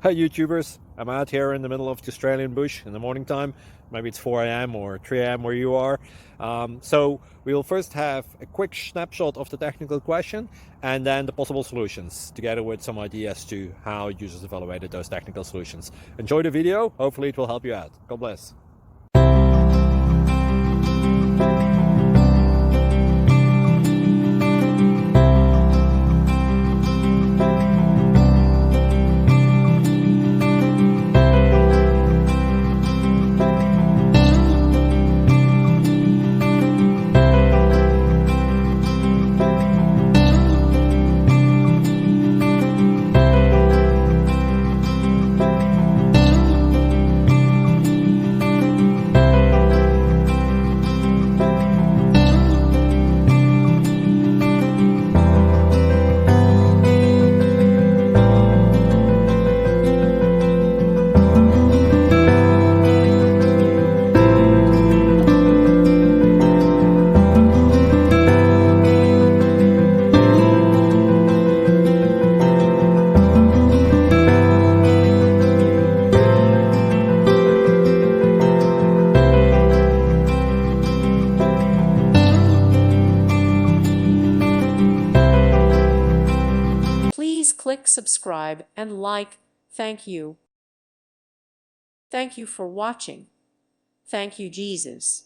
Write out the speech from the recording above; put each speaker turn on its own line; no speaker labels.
Hi YouTubers, I'm out here in the middle of the Australian bush in the morning time. Maybe it's 4 a.m. or 3 a.m. where you are. So we'll first have a quick snapshot of the technical question and then the possible solutions, together with some ideas to how users evaluated those technical solutions. Enjoy the video, hopefully it will help you out. God bless.
Please click subscribe and like. Thank you. Thank you for watching. Thank you, Jesus.